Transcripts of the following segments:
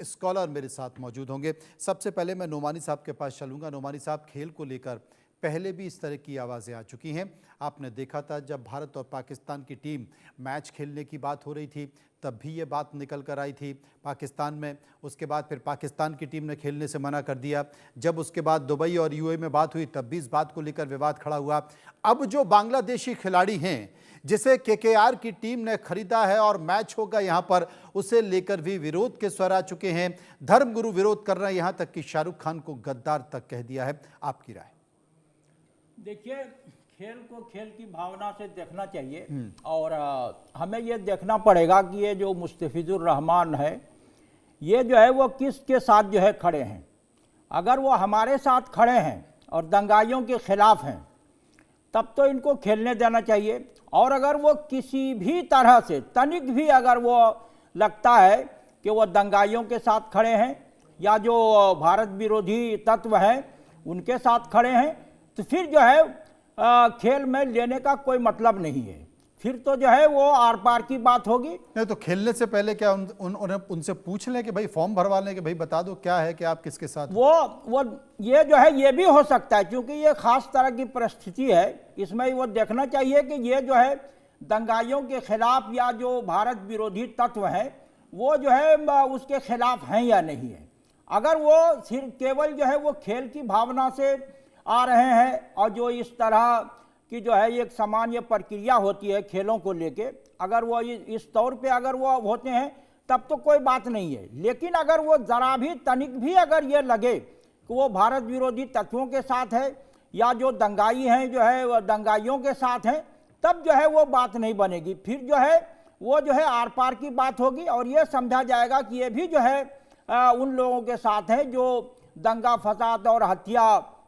Scholar मेरे साथ मौजूद होंगे। सबसे पहले मैं नोमानी साहब के पास चलूँगा। नोमानी साहब, खेल को लेकर पहले भी इस तरह की आवाज़ें आ चुकी हैं। आपने देखा था जब भारत और पाकिस्तान की टीम मैच खेलने की बात हो रही थी तब भी ये बात निकल कर आई थी पाकिस्तान में। उसके बाद फिर पाकिस्तान की टीम ने खेलने से मना कर दिया। जब उसके बाद दुबई और यूएई में बात हुई तब भी इस बात को लेकर विवाद खड़ा हुआ। अब जो बांग्लादेशी खिलाड़ी हैं जिसे केकेआर की टीम ने खरीदा है और मैच होगा यहाँ पर, उसे लेकर भी विरोध के स्वर आ चुके हैं। धर्मगुरु विरोध कर रहे हैं, यहाँ तक कि शाहरुख खान को गद्दार तक कह दिया है। आपकी राय? देखिए, खेल को खेल की भावना से देखना चाहिए और हमें ये देखना पड़ेगा कि ये जो मुस्तफिजुर रहमान है ये जो है वो किसके साथ जो है खड़े हैं। अगर वो हमारे साथ खड़े हैं और दंगाइयों के खिलाफ हैं तब तो इनको खेलने देना चाहिए। और अगर वो किसी भी तरह से तनिक भी अगर वो लगता है कि वो दंगाइयों के साथ खड़े हैं या जो भारत विरोधी तत्व हैं उनके साथ खड़े हैं तो फिर जो है खेल में लेने का कोई मतलब नहीं है। फिर तो जो है वो आर पार की बात होगी। नहीं तो खेलने से पहले क्या उनसे पूछ लें कि भाई फॉर्म भरवा लें कि भाई बता दो क्या है कि आप किसके साथ। वो ये जो है ये भी हो सकता है क्योंकि ये खास तरह की परिस्थिति है। इसमें वो देखना चाहिए कि ये जो है दंगाइयों के खिलाफ या जो भारत विरोधी तत्व है वो जो है उसके खिलाफ हैं या नहीं है। अगर वो सिर्फ केवल जो है वो खेल की भावना से आ रहे हैं और जो इस तरह की जो है एक सामान्य प्रक्रिया होती है खेलों को लेके, अगर वो इस तौर पे अगर वो होते हैं तब तो कोई बात नहीं है। लेकिन अगर वो ज़रा भी तनिक भी अगर ये लगे कि वो भारत विरोधी तत्वों के साथ है या जो दंगाई हैं जो है वो दंगाइयों के साथ हैं तब जो है वो बात नहीं बनेगी। फिर जो है वो जो है आर पार की बात होगी और ये समझा जाएगा कि ये भी जो है उन लोगों के साथ है जो दंगा फसाद और हत्या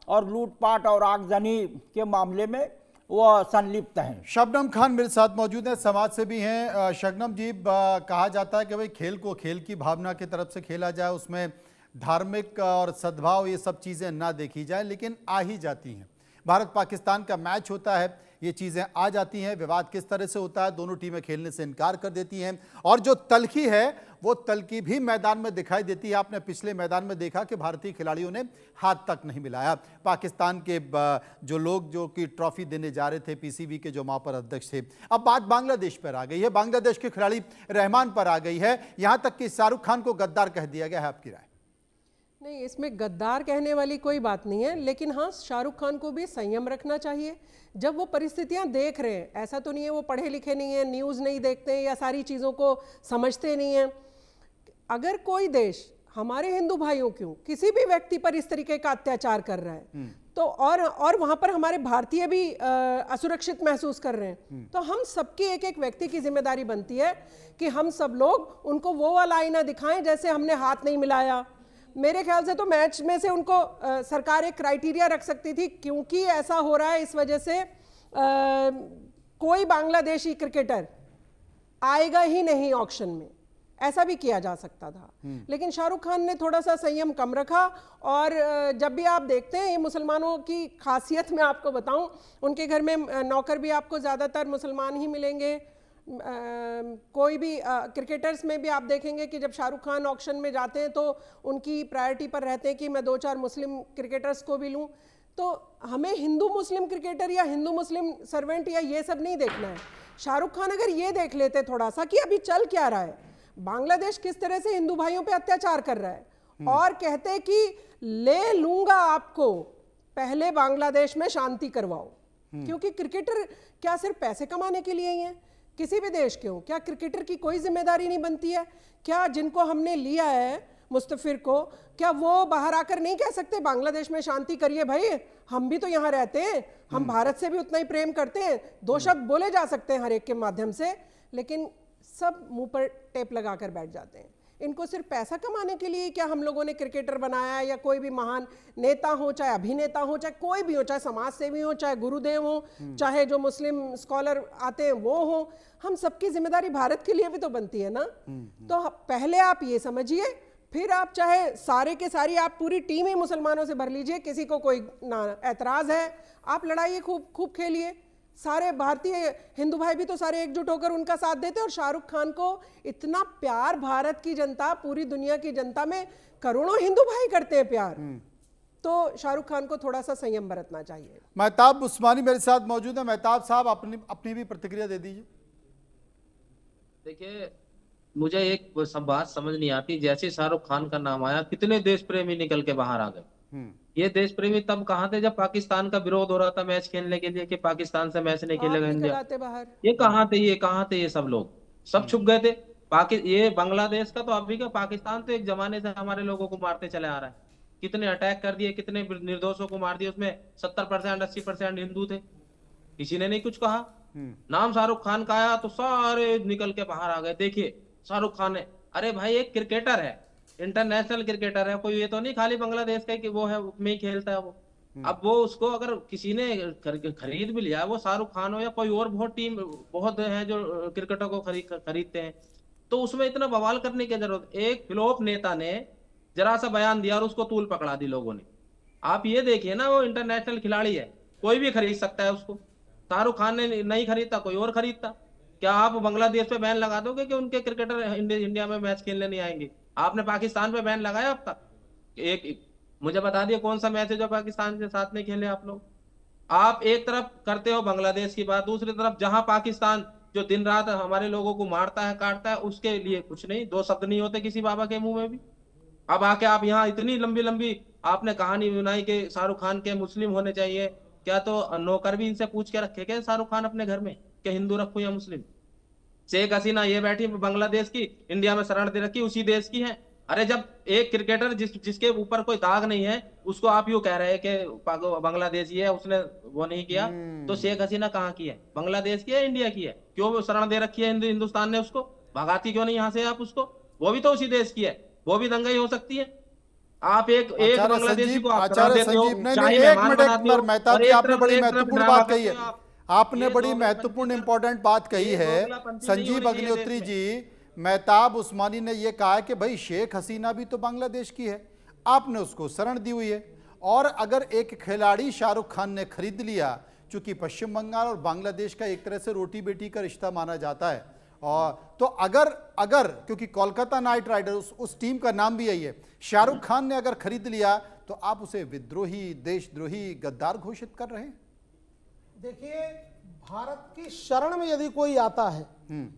और लूटपाट और आगजनी के मामले में वो संलिप्त हैं। शबनम खान मेरे साथ मौजूद हैं, समाज से भी हैं। शबनम जी, कहा जाता है कि भाई खेल को खेल की भावना की तरफ से खेला जाए, उसमें धार्मिक और सद्भाव ये सब चीज़ें ना देखी जाए, लेकिन आ ही जाती हैं। भारत पाकिस्तान का मैच होता है, ये चीज़ें आ जाती हैं। विवाद किस तरह से होता है, दोनों टीमें खेलने से इनकार कर देती हैं और जो तल्खी है वो तल्खी भी मैदान में दिखाई देती है। आपने पिछले मैदान में देखा कि भारतीय खिलाड़ियों ने हाथ तक नहीं मिलाया। पाकिस्तान के जो लोग जो कि ट्रॉफी देने जा रहे थे, पीसीबी के जो वहाँ पर अध्यक्ष थे। अब बात बांग्लादेश पर आ गई है, बांग्लादेश के खिलाड़ी रहमान पर आ गई है। यहाँ तक कि शाहरुख खान को गद्दार कह दिया गया है। आपकी राय? नहीं, इसमें गद्दार कहने वाली कोई बात नहीं है, लेकिन हाँ शाहरुख खान को भी संयम रखना चाहिए। जब वो परिस्थितियां देख रहे हैं, ऐसा तो नहीं है वो पढ़े लिखे नहीं है, न्यूज़ नहीं देखते हैं या सारी चीज़ों को समझते नहीं हैं। अगर कोई देश हमारे हिंदू भाइयों क्यों किसी भी व्यक्ति पर इस तरीके का अत्याचार कर रहा है तो और वहाँ पर हमारे भारतीय भी असुरक्षित महसूस कर रहे हैं, तो हम सबकी एक एक व्यक्ति की जिम्मेदारी बनती है कि हम सब लोग उनको वो वाला आईना दिखाएं जैसे हमने हाथ नहीं मिलाया। मेरे ख्याल से तो मैच में से उनको सरकार एक क्राइटेरिया रख सकती थी, क्योंकि ऐसा हो रहा है इस वजह से कोई बांग्लादेशी क्रिकेटर आएगा ही नहीं ऑक्शन में, ऐसा भी किया जा सकता था। लेकिन शाहरुख खान ने थोड़ा सा संयम कम रखा। और जब भी आप देखते हैं ये मुसलमानों की खासियत मैं आपको बताऊं, उनके घर में नौकर भी आपको ज़्यादातर मुसलमान ही मिलेंगे। कोई भी क्रिकेटर्स में भी आप देखेंगे कि जब शाहरुख खान ऑक्शन में जाते हैं तो उनकी प्रायोरिटी पर रहते हैं कि मैं 2-4 मुस्लिम क्रिकेटर्स को भी लूं। तो हमें हिंदू मुस्लिम क्रिकेटर या हिंदू मुस्लिम सर्वेंट या ये सब नहीं देखना है। शाहरुख खान अगर ये देख लेते थोड़ा सा कि अभी चल क्या रहा है, बांग्लादेश किस तरह से हिंदू भाइयों पे अत्याचार कर रहा है और कहते कि ले लूंगा आपको, पहले बांग्लादेश में शांति करवाओ। क्योंकि क्रिकेटर क्या सिर्फ पैसे कमाने के लिए ही है? किसी भी देश के हो, क्या क्रिकेटर की कोई जिम्मेदारी नहीं बनती है? क्या जिनको हमने लिया है मुस्तफिर को, क्या वो बाहर आकर नहीं कह सकते बांग्लादेश में शांति करिए भाई, हम भी तो यहाँ रहते हैं, हम भारत से भी उतना ही प्रेम करते हैं? 2 शब्द बोले जा सकते हैं हर एक के माध्यम से, लेकिन सब मुंह पर टेप लगाकर बैठ जाते हैं। इनको सिर्फ पैसा कमाने के लिए क्या हम लोगों ने क्रिकेटर बनाया, या कोई भी महान नेता हो, चाहे अभिनेता हो, चाहे कोई भी हो, चाहे समाज सेवी हो, चाहे गुरुदेव हो, चाहे जो मुस्लिम स्कॉलर आते हैं वो हो, हम सबकी जिम्मेदारी भारत के लिए भी तो बनती है ना। तो पहले आप ये समझिए, फिर आप चाहे सारे के सारी आप पूरी टीम ही मुसलमानों से भर लीजिए, किसी को कोई ना एतराज है, आप लड़ाइए, खूब खूब खेलिए, सारे भारतीय हिंदू भाई भी तो सारे एकजुट होकर उनका साथ देते, और शाहरुख खान को इतना प्यार भारत की जनता, पूरी दुनिया की जनता में करोड़ों हिंदू भाई करते हैं प्यार, तो शाहरुख खान को थोड़ा सा संयम बरतना चाहिए। महताब उस्मानी मेरे साथ मौजूद है। महताब साहब, अपनी भी प्रतिक्रिया दे दीजिए। देखिए, मुझे एक सब बात समझ नहीं आती, जैसे शाहरुख खान का नाम आया कितने देश प्रेमी निकल के बाहर आ गए। ये देश प्रेमी तब कहाँ थे जब पाकिस्तान का विरोध हो रहा था मैच खेलने के लिए कि पाकिस्तान से मैच नहीं खेलेगा इंडिया। बाहर ये कहाँ थे, ये कहाँ थे, ये सब लोग सब छुप गए थे। ये बांग्लादेश का तो अभी का, पाकिस्तान तो एक जमाने से हमारे लोगों को मारते चले आ रहा है। कितने अटैक कर दिए, कितने निर्दोषों को मार दिए, उसमें 70% 80% हिंदू थे, किसी ने नहीं कुछ कहा। नाम शाहरुख खान का आया तो सारे निकल के बाहर आ गए। देखिए शाहरुख खान ने, अरे भाई एक क्रिकेटर है, इंटरनेशनल क्रिकेटर है, कोई ये तो नहीं खाली बांग्लादेश का कि वो है में ही खेलता है वो। अब वो उसको अगर किसी ने खरीद भी लिया, वो शाहरुख खान हो या कोई और, बहुत है जो क्रिकेटर को खरीदते हैं, तो उसमें इतना बवाल करने की जरूरत। एक फ्लॉप नेता ने जरा सा बयान दिया और उसको तूल पकड़ा दी लोगों ने। आप ये देखिए ना, वो इंटरनेशनल खिलाड़ी है, कोई भी खरीद सकता है उसको। शाहरुख खान ने नहीं खरीदता, कोई और खरीदता। क्या आप बांग्लादेश पे बैन लगा दोगे कि उनके क्रिकेटर इंडिया में मैच खेलने नहीं आएंगे? आपने पाकिस्तान पे बैन लगाया अब तक? एक मुझे बता दिए कौन सा मैच है जो पाकिस्तान के साथ नहीं खेले आप लोग? आप एक तरफ करते हो बांग्लादेश की बात, दूसरी तरफ जहां पाकिस्तान जो दिन रात हमारे लोगों को मारता है, काटता है, उसके लिए कुछ नहीं, दो शब्द नहीं होते किसी बाबा के मुंह में भी। अब आके आप यहाँ इतनी लंबी लंबी आपने कहानी बनाई कि शाहरुख खान के मुस्लिम होने चाहिए। क्या तो नौकर भी इनसे पूछ के रखे क्या शाहरुख खान अपने घर में कि हिंदू रखूं या मुस्लिम? शेख हसीना ये बैठी बांग्लादेश की, इंडिया में शरण दे रखी, उसी देश की है। अरे जब एक क्रिकेटर जिसके ऊपर कोई दाग नहीं है, उसको आप यूं कह रहे हैं कि बांग्लादेशी है, उसने वो नहीं किया, तो शेख हसीना कहाँ की है? बांग्लादेश की है, इंडिया की है? क्यों वो शरण दे रखी है हिंदुस्तान ने उसको? भगाती क्यों नहीं यहाँ से आप उसको? वो भी तो उसी देश की है, वो भी दंगई हो सकती है। आप एक बांग्लादेशी को आप शरण देते हो, शाही मेहमान बनाते हो, मेहताब जी, आपने बड़ी महत्वपूर्ण बात कही है। आपने बड़ी महत्वपूर्ण इंपॉर्टेंट बात कही है संजीव अग्निहोत्री जी। मेहताब उस्मानी ने यह कहा कि भाई शेख हसीना भी तो बांग्लादेश की है, आपने उसको शरण दी हुई है, और अगर एक खिलाड़ी शाहरुख खान ने खरीद लिया, चूंकि पश्चिम बंगाल और बांग्लादेश का एक तरह से रोटी बेटी का रिश्ता माना जाता है, और तो अगर क्योंकि कोलकाता नाइट राइडर्स उस टीम का नाम भी यही है, शाहरुख खान ने अगर खरीद लिया तो आप उसे विद्रोही, देशद्रोही, गद्दार घोषित कर रहे हैं। देखिए, भारत की शरण में यदि कोई आता है,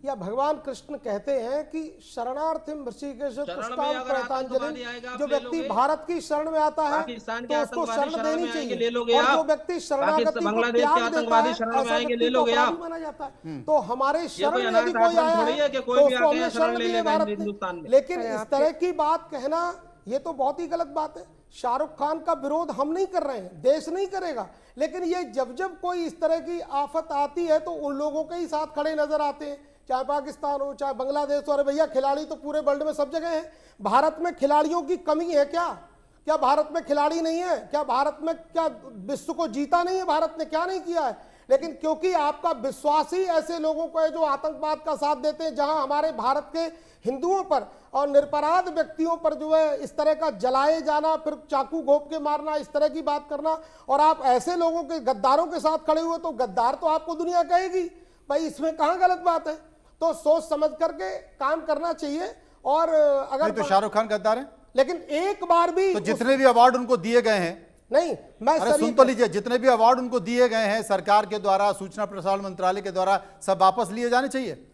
या भगवान कृष्ण कहते हैं कि शरणार्थिम ऋषिकेश तुष्टाम प्रयतांजलि, जो व्यक्ति भारत की शरण में आता है तो उसको शरण देनी चाहिए, और जो व्यक्ति शरणागति को त्याग देता है ऐसा व्यक्ति को अपराधी माना जाता है। तो हमारे शरण में यदि कोई आया है तो उसको हमने शरण दी है भारत ने। लेकिन इस तरह की बात कहना ये तो बहुत ही गलत बात है। शाहरुख खान का विरोध हम नहीं कर रहे हैं, देश नहीं करेगा, लेकिन ये जब कोई इस तरह की आफत आती है तो उन लोगों के ही साथ खड़े नजर आते हैं, चाहे पाकिस्तान हो चाहे बांग्लादेश हो। अरे भैया, खिलाड़ी तो पूरे वर्ल्ड में सब जगह है। भारत में खिलाड़ियों की कमी है क्या भारत में खिलाड़ी नहीं है? क्या भारत में क्या विश्व को जीता नहीं है? भारत ने क्या नहीं किया है? लेकिन क्योंकि आपका विश्वास ही ऐसे लोगों को है जो आतंकवाद का साथ देते हैं, जहां हमारे भारत के हिंदुओं पर और निरपराध व्यक्तियों पर जो है इस तरह का जलाए जाना, फिर चाकू घोंप के मारना, इस तरह की बात करना, और आप ऐसे लोगों के गद्दारों के साथ खड़े हुए, तो गद्दार तो आपको दुनिया कहेगी। भाई इसमें कहां गलत बात है? तो सोच समझ करके काम करना चाहिए। और अगर तो शाहरुख खान गद्दार है, लेकिन एक बार भी तो जितने भी अवार्ड उनको दिए गए हैं, नहीं, मैं अरे सुन तो लीजिए, जितने भी अवार्ड उनको दिए गए हैं सरकार के द्वारा, सूचना प्रसारण मंत्रालय के द्वारा, सब वापस लिए जाने चाहिए।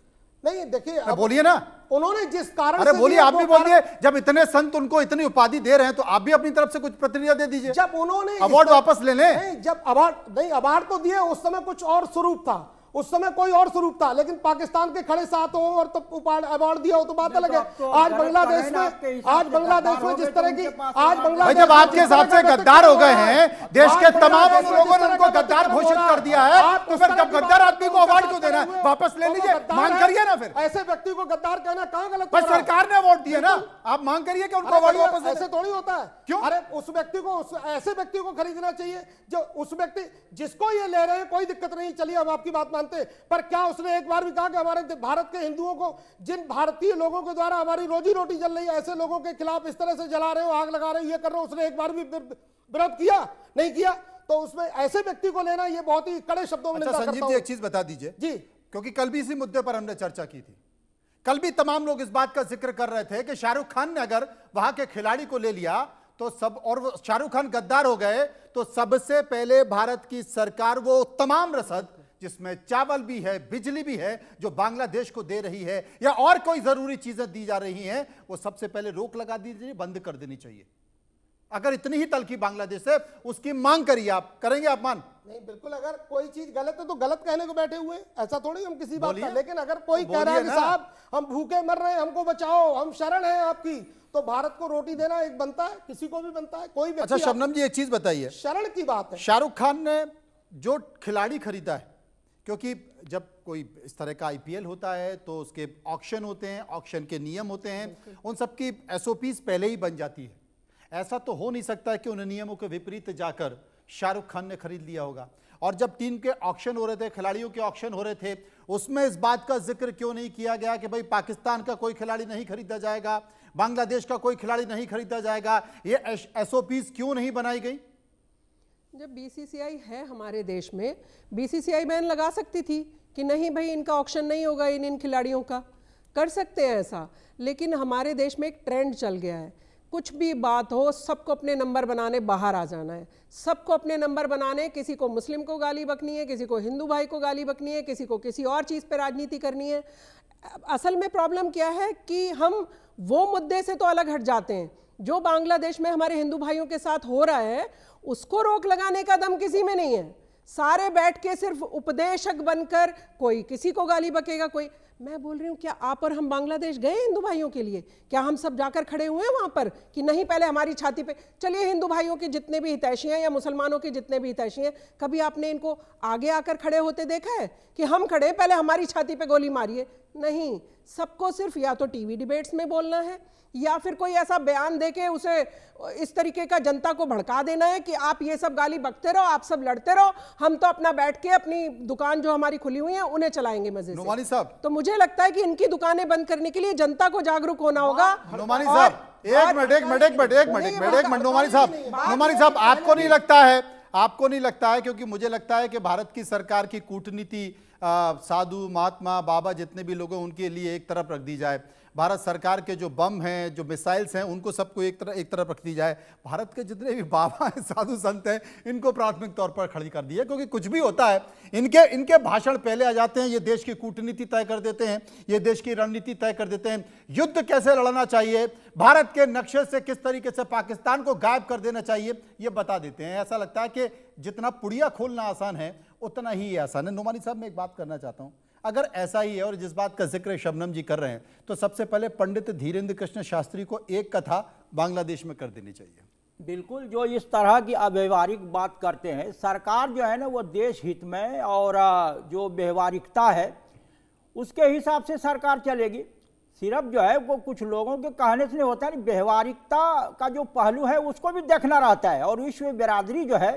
नहीं, देखिए, बोलिए ना, उन्होंने जिस कारण अरे बोलिए, आप भी बोलिए। जब इतने संत उनको इतनी उपाधि दे रहे हैं तो आप भी अपनी तरफ से कुछ प्रतिक्रिया दे दीजिए। जब उन्होंने अवार्ड वापस ले लें। जब अवार्ड तो दिए, उस समय कुछ और स्वरूप था, उस समय कोई और स्वरूप था, लेकिन पाकिस्तान के खड़े साथ हो और तो अवार्ड दिया हो तो बात अलग है। आज बांग्लादेश में जिस तरह की आज बांग्लादेश, जब आपके हिसाब से गद्दार हो गए हैं, देश के तमाम लोगों ने उनको गद्दार घोषित कर दिया है, तो फिर जब गद्दार आदमी को अवार्ड क्यों देना है? वापस ले लीजिए, मांग करिए ना। फिर ऐसे व्यक्ति को गद्दार कहना कहां गलत? पर सरकार ने अवार्ड दिया ना, आप मांग करिए कि उनको अवार्ड वापस। ऐसे थोड़ी होता है। क्यों? अरे उस व्यक्ति को, ऐसे व्यक्ति को खरीदना चाहिए जो उस व्यक्ति जिसको ये ले रहे हैं, कोई दिक्कत नहीं। चलिए अब आपकी बात मान मानते, पर क्या उसने एक बार भी कहा कि हमारे भारत के हिंदुओं को, जिन भारतीय लोगों के द्वारा हमारी रोजी रोटी चल रही है, ऐसे लोगों के खिलाफ इस तरह से जला रहे हो, आग लगा रहे हो, ये कर रहे हो, उसने एक बार भी विरोध किया? नहीं किया। तो उसमें ऐसे व्यक्ति को लेना ये बहुत ही कड़े शब्दों में निंदा करता संजीव जी, एक चीज बता दीजिए जी, क्योंकि कल भी इसी मुद्दे पर हमने चर्चा की थी। कल भी तमाम लोग इस बात का जिक्र कर रहे थे कि शाहरुख खान ने अगर वहां के खिलाड़ी को ले लिया तो सब, और वो शाहरुख खान गद्दार हो गए, तो सबसे पहले भारत की सरकार वो तमाम रसद जिसमें चावल भी है, बिजली भी है, जो बांग्लादेश को दे रही है या और कोई जरूरी चीजें दी जा रही हैं, वो सबसे पहले रोक लगा दीजिए, बंद कर देनी चाहिए। अगर इतनी ही तलखी बांग्लादेश से, उसकी मांग करिए। आप करेंगे? आप मान नहीं, बिल्कुल। अगर कोई चीज गलत है तो गलत कहने को बैठे हुए, ऐसा थोड़ी हम किसी बात बोलिए। का। लेकिन अगर कोई तो कह रहा है बोलिए कि ना। साहब हम भूखे मर रहे हैं, हमको बचाओ, हम शरण हैं आपकी, तो भारत को रोटी देना एक बनता है, किसी को भी बनता है। कोई अच्छा व्यक्ति शबनम जी, एक चीज बताइए, शरण की बात है। शाहरुख खान ने जो खिलाड़ी खरीदा है, क्योंकि जब कोई इस तरह का आईपीएल होता है तो उसके ऑक्शन होते हैं, ऑक्शन के नियम होते हैं, उन सबकी एसओपीज पहले ही बन जाती है। ऐसा तो हो नहीं सकता कि उन नियमों के विपरीत जाकर शाहरुख खान ने खरीद लिया होगा। और जब टीम के ऑक्शन हो रहे थे, खिलाड़ियों के ऑक्शन हो रहे थे, उसमें इस बात का जिक्र क्यों नहीं किया गया कि भाई पाकिस्तान का कोई खिलाड़ी नहीं खरीदा जाएगा, बांग्लादेश का कोई खिलाड़ी नहीं खरीदा जाएगा? ये एसओपीज क्यों नहीं बनाई गई? जब बीसीसीआई है हमारे देश में, बीसीसीआई बैन लगा सकती थी कि नहीं भाई इनका ऑक्शन नहीं होगा, इन खिलाड़ियों का। कर सकते हैं ऐसा, लेकिन हमारे देश में एक ट्रेंड चल गया है, कुछ भी बात हो सबको अपने नंबर बनाने बाहर आ जाना है, सबको अपने नंबर बनाने, किसी को मुस्लिम को गाली बकनी है, किसी को हिंदू भाई को गाली बकनी है, किसी को किसी और चीज़ पे राजनीति करनी है। असल में प्रॉब्लम क्या है कि हम वो मुद्दे से तो अलग हट जाते हैं। जो बांग्लादेश में हमारे हिंदू भाइयों के साथ हो रहा है उसको रोक लगाने का दम किसी में नहीं है। सारे बैठ के सिर्फ उपदेशक बनकर, कोई किसी को गाली बकेगा, कोई। मैं बोल रही हूँ, क्या आप और हम बांग्लादेश गए हिंदू भाइयों के लिए? क्या हम सब जाकर खड़े हुए हैं वहां पर कि नहीं पहले हमारी छाती पे? चलिए, हिंदू भाइयों के जितने भी हितैषी हैं या मुसलमानों के जितने भी हितैषी हैं, कभी आपने इनको आगे आकर खड़े होते देखा है कि हम खड़े पहले हमारी छाती पे गोली मारिए? नहीं, सबको सिर्फ या तो टीवी डिबेट्स में बोलना है या फिर कोई ऐसा बयान देके उसे इस तरीके का जनता को भड़का देना है कि आप ये सब गाली बकते रहो, आप सब लड़ते रहो, हम तो अपना बैठ के अपनी दुकान जो हमारी खुली हुई है उन्हें चलाएंगे मजे से। नोमानी साहब, तो मुझे लगता है कि इनकी दुकानें बंद करने के लिए जनता को जागरूक होना होगा। नोमानी साहब, एक मिनट, नोमानी साहब, आपको नहीं लगता है, क्योंकि मुझे लगता है कि भारत की सरकार की कूटनीति साधु महात्मा बाबा जितने भी लोग हैं उनके लिए एक तरफ रख दी जाए, भारत सरकार के जो बम हैं, जो मिसाइल्स हैं, उनको सबको एक तरफ रख दी जाए, भारत के जितने भी बाबा हैं, साधु संत हैं, इनको प्राथमिक तौर पर खड़ी कर दी है। क्योंकि कुछ भी होता है, इनके भाषण पहले आ जाते हैं, ये देश की कूटनीति तय कर देते हैं, ये देश की रणनीति तय कर देते हैं, युद्ध कैसे लड़ना चाहिए, भारत के नक्शे से किस तरीके से पाकिस्तान को गायब कर देना चाहिए, ये बता देते हैं। ऐसा लगता है कि जितना पुड़िया खोलना आसान है उतना ही आसान है। नोमानी साहब, मैं एक बात करना चाहता हूं, अगर ऐसा ही है और जिस बात का जिक्र शबनम जी कर रहे हैं, तो सबसे पहले पंडित धीरेन्द्र कृष्ण शास्त्री को एक कथा बांग्लादेश में कर देनी चाहिए। बिल्कुल, जो इस तरह की अव्यवहारिक बात करते हैं, सरकार जो है ना वो देश हित में और जो व्यवहारिकता है उसके हिसाब से सरकार चलेगी। सिर्फ जो है वो कुछ लोगों के कहने से नहीं होता है, व्यवहारिकता का जो पहलू है उसको भी देखना रहता है। और विश्व बिरादरी जो है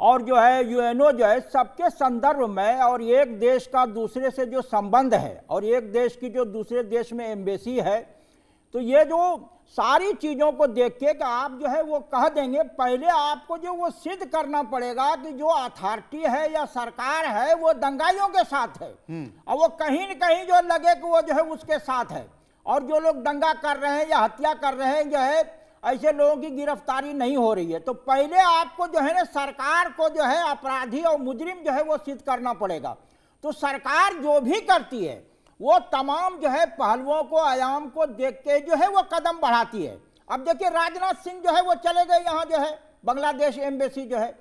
और जो है यूएनओ जो है, सबके संदर्भ में और एक देश का दूसरे से जो संबंध है और एक देश की जो दूसरे देश में एम्बेसी है, तो ये जो सारी चीज़ों को देख के कि आप जो है वो कह देंगे, पहले आपको जो वो सिद्ध करना पड़ेगा कि जो अथॉरिटी है या सरकार है वो दंगाइयों के साथ है और वो कहीं न कहीं जो लगे कि वो जो है उसके साथ है। और जो लोग दंगा कर रहे हैं या हत्या कर रहे हैं, जो है ऐसे लोगों की गिरफ्तारी नहीं हो रही है। तो पहले आपको जो है ना सरकार को जो है अपराधी और मुजरिम जो है वो सिद्ध करना पड़ेगा। तो सरकार जो भी करती है वो तमाम जो है पहलुओं को, आयाम को देख के जो है वो कदम बढ़ाती है। अब देखिए, राजनाथ सिंह जो है वो चले गए यहाँ जो है बांग्लादेश एम्बेसी जो है,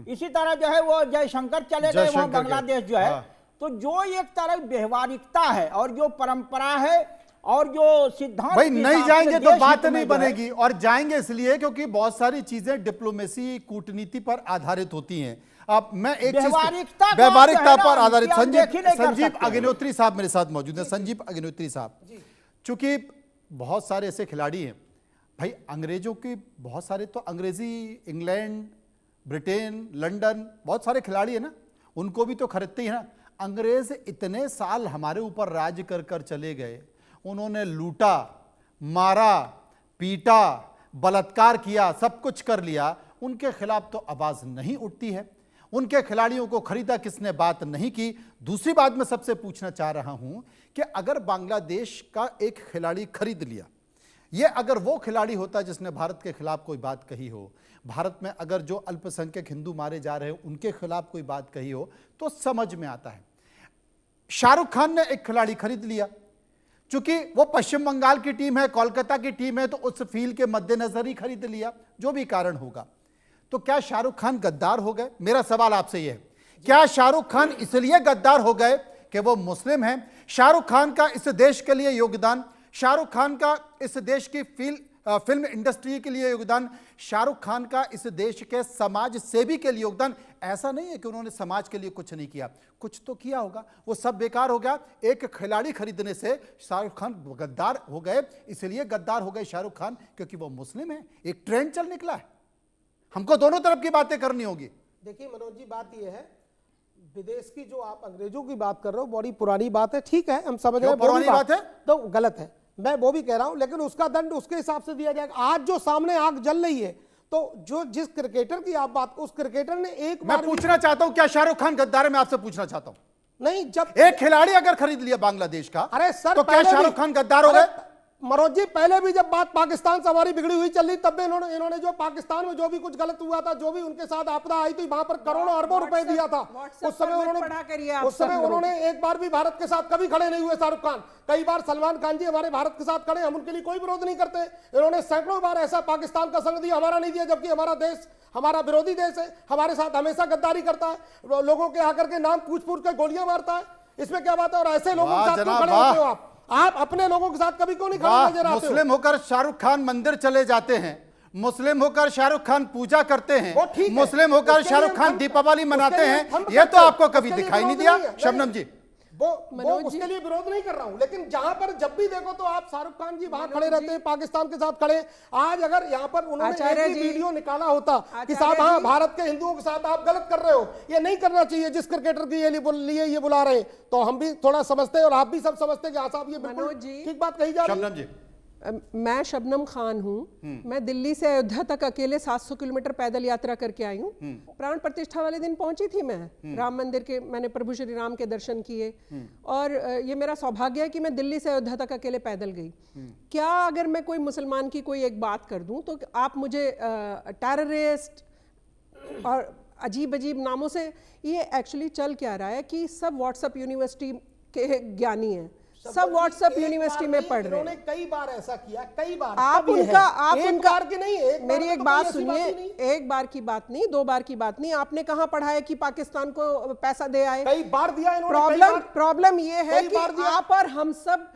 इसी तरह जो है वो जयशंकर चले गए वहाँ बांग्लादेश जो है। तो जो एक तरह व्यवहारिकता है और जो परंपरा है और जो सिद्धांत, भाई नहीं जाएंगे तो बात नहीं बनेगी, और जाएंगे इसलिए क्योंकि बहुत सारी चीजें डिप्लोमेसी, कूटनीति पर आधारित होती हैं। अब मैं एक चीज, व्यवहारिकता पर आधारित, संजीव अग्निहोत्री साहब मेरे साथ मौजूद हैं। संजीव अग्निहोत्री साहब, चूंकि बहुत सारे ऐसे खिलाड़ी हैं भाई, अंग्रेजों की बहुत सारे, तो अंग्रेजी, इंग्लैंड, ब्रिटेन, लंदन, बहुत सारे खिलाड़ी है ना, उनको भी तो खरीदते ही ना। अंग्रेज इतने साल हमारे ऊपर राज कर कर चले गए, उन्होंने लूटा, मारा, पीटा, बलात्कार किया, सब कुछ कर लिया, उनके खिलाफ तो आवाज नहीं उठती है। उनके खिलाड़ियों को खरीदा किसने, बात नहीं की। दूसरी बात मैं सबसे पूछना चाह रहा हूं कि अगर बांग्लादेश का एक खिलाड़ी खरीद लिया, ये अगर वो खिलाड़ी होता जिसने भारत के खिलाफ कोई बात कही हो, भारत में अगर जो अल्पसंख्यक हिंदू मारे जा रहे हो उनके खिलाफ कोई बात कही हो, तो समझ में आता है। शाहरुख खान ने एक खिलाड़ी खरीद लिया, चूंकि वो पश्चिम बंगाल की टीम है, कोलकाता की टीम है, तो उस फील के मद्देनजर ही खरीद लिया, जो भी कारण होगा। तो क्या शाहरुख खान गद्दार हो गए? मेरा सवाल आपसे यह है, क्या शाहरुख खान इसलिए गद्दार हो गए कि वो मुस्लिम हैं? शाहरुख खान का इस देश के लिए योगदान, शाहरुख खान का इस देश की फिल्म इंडस्ट्री के लिए योगदान, शाहरुख खान का इस देश के समाज सेवी के लिए योगदान, ऐसा नहीं है कि उन्होंने समाज के लिए कुछ नहीं किया, कुछ तो किया होगा, वो सब बेकार हो गया। एक खिलाड़ी खरीदने से शाहरुख खान गद्दार हो गए, इसलिए गद्दार हो गए शाहरुख खान क्योंकि वो मुस्लिम है। एक ट्रेंड चल निकला है, हमको दोनों तरफ की बातें करनी होगी। देखिए मनोज जी, बात यह है, विदेश की जो आप अंग्रेजों की बात कर रहे हो बड़ी पुरानी बात है, ठीक है, हम समझ रहे हैं पुरानी बात है तो गलत है, मैं वो भी कह रहा हूं, लेकिन उसका दंड उसके हिसाब से दिया जाएगा। आज जो सामने आग जल रही है, तो जो जिस क्रिकेटर की आप बात, उस क्रिकेटर ने एक मैं पूछना चाहता हूं क्या शाहरुख खान गद्दार है? मैं आपसे पूछना चाहता हूं। नहीं, जब एक खिलाड़ी अगर खरीद लिया बांग्लादेश का, अरे सर, तो क्या शाहरुख खान गद्दार हो गए? मनोज जी, पहले भी जब बात पाकिस्तान से हमारी बिगड़ी हुई चल रही, तब भी इन्होंने जो पाकिस्तान में जो भी कुछ गलत हुआ था, जो भी उनके साथ आपदा आई थी, वहां पर करोड़ों अरबों रुपए दिया था। उस समय उन्होंने एक बार भी भारत के साथ कभी खड़े नहीं हुए शाहरुख खान। कई बार सलमान खान जी हमारे भारत के साथ खड़े, हम उनके लिए कोई विरोध नहीं करते। इन्होंने सैकड़ों बार ऐसा पाकिस्तान का संग दिया, हमारा नहीं दिया, जबकि हमारा देश, हमारा विरोधी देश है, हमारे साथ हमेशा गद्दारी करता है, लोगों के आकर के नाम पूछ पूछ कर गोलियां मारता है। इसमें क्या बात है? और ऐसे लोगों के साथ क्यों खड़े होते हो आप अपने लोगों के साथ कभी क्यों नहीं खड़े नजर आते हो? मुस्लिम होकर शाहरुख खान मंदिर चले जाते हैं, मुस्लिम होकर शाहरुख खान पूजा करते हैं, मुस्लिम होकर शाहरुख खान दीपावली मनाते हैं, ये तो आपको कभी दिखाई नहीं दिया शबनम जी? वो उसके लिए विरोध नहीं कर रहा हूं, लेकिन जहां पर जब भी देखो तो आप शाहरुख खान जी वहां खड़े रहते हैं, पाकिस्तान के साथ खड़े। आज अगर यहां पर उन्होंने एक भी वीडियो निकाला होता कि साहब हाँ भारत के हिंदुओं के साथ आप गलत कर रहे हो, ये नहीं करना चाहिए, जिस क्रिकेटर के लिए ये बुला रहे हैं, तो हम भी थोड़ा समझते हैं और आप भी सब समझते हैं कि हाँ साहब ये बिल्कुल ठीक बात कही जा रही है। मैं शबनम खान हूँ, मैं दिल्ली से अयोध्या तक अकेले 700 किलोमीटर पैदल यात्रा करके आई हूँ। प्राण प्रतिष्ठा वाले दिन पहुंची थी मैं राम मंदिर के, मैंने प्रभु श्री राम के दर्शन किए, और ये मेरा सौभाग्य है कि मैं दिल्ली से अयोध्या तक अकेले पैदल गई। क्या अगर मैं कोई मुसलमान की कोई एक बात कर दूं तो आप मुझे टेररिस्ट और अजीब अजीब नामों से, ये एक्चुअली चल क्या रहा है कि सब व्हाट्सएप यूनिवर्सिटी के ज्ञानी हैं, सब व्हाट्सएप यूनिवर्सिटी में पढ़ रहे हैं। कई बार ऐसा किया, कई बार आप उनका की नहीं, मेरी एक बात सुनिए, एक बार की बात नहीं, 2 बार की बात नहीं, आपने कहां पढ़ा है कि पाकिस्तान को पैसा दे आए? कई बार दिया इन्होंने। प्रॉब्लम ये है कि आप और हम सब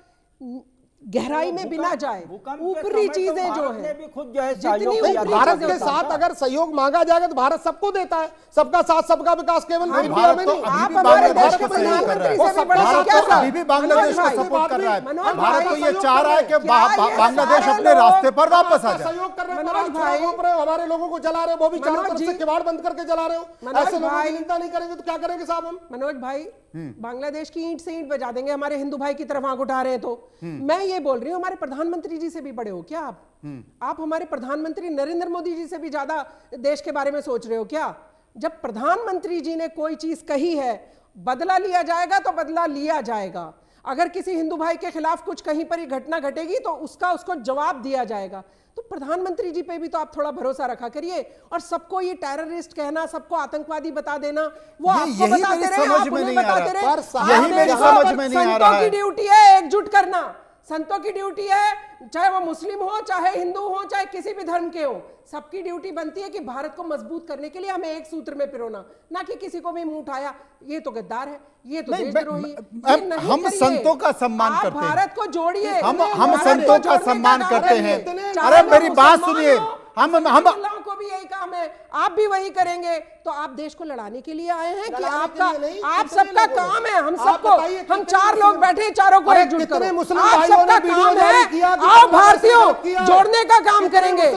गहराई में बिना जाए ऊपरी चीजें जो है, जितनी भारत के साथ अगर सहयोग मांगा जाएगा तो भारत सबको देता है, सबका साथ सबका विकास, केवल इंडिया में नहीं। आप हमारे देश के प्रधानमंत्री से बड़ा अभी भी बांग्लादेश को सपोर्ट कर रहा है। भारत तो ये चाह रहा है कि बांग्लादेश अपने रास्ते पर वापस आ जाए। सहयोग कर रहे हो, हमारे लोगों को जला रहे हो, वो भी चारों तरफ से किवाड़ बंद करके जला रहे हो। ऐसे लोगों की निंदा नहीं करेंगे तो क्या करेंगे साहब हम? मनोज भाई, बांग्लादेश की ईंट से ईंट बजा देंगे हमारे हिंदू भाई की तरफ आंख उठा रहे हैं तो। मैं ये बोल रही हूँ, हमारे प्रधानमंत्री जी से भी बड़े हो क्या आप हमारे प्रधानमंत्री नरेंद्र मोदी जी से भी ज्यादा देश के बारे में सोच रहे हो क्या? जब प्रधानमंत्री जी ने कोई चीज कही है, बदला लिया जाएगा तो बदला लिया जाएगा। अगर किसी हिंदू भाई के खिलाफ कुछ कहीं पर ही घटना घटेगी तो उसको जवाब दिया जाएगा। तो प्रधानमंत्री जी पे भी तो आप थोड़ा भरोसा रखा करिए, और सबको ये टेररिस्ट कहना, सबको आतंकवादी बता देना, वो आपको बताते रहे, आप उन्हें बताते रहे। यही मेरी समझ में नहीं आ रहा है। संतों की ड्यूटी है एकजुट करना, संतों की ड्यूटी है, चाहे वो मुस्लिम हो, चाहे हिंदू हो, चाहे किसी भी धर्म के हो, सबकी ड्यूटी बनती है कि भारत को मजबूत करने के लिए हमें एक सूत्र में पिरोना, ना कि किसी को भी मुंह उठाया ये तो गद्दार है, ये तो देशद्रोही है। हम संतों का सम्मान करते हैं, भारत को जोड़िए, हम संतों का सम्मान करते हैं। अरे मेरी बात सुनिए, हम को भी यही काम है, आप भी वही करेंगे। तो आप देश को लड़ाने के लिए आए हैं कि आप सबका काम है, हम सबको, हम 4 लोग बैठे, चारों को एकजुट करो, आप सबका काम है, आओ भारतीयों जोड़ने का काम करेंगे।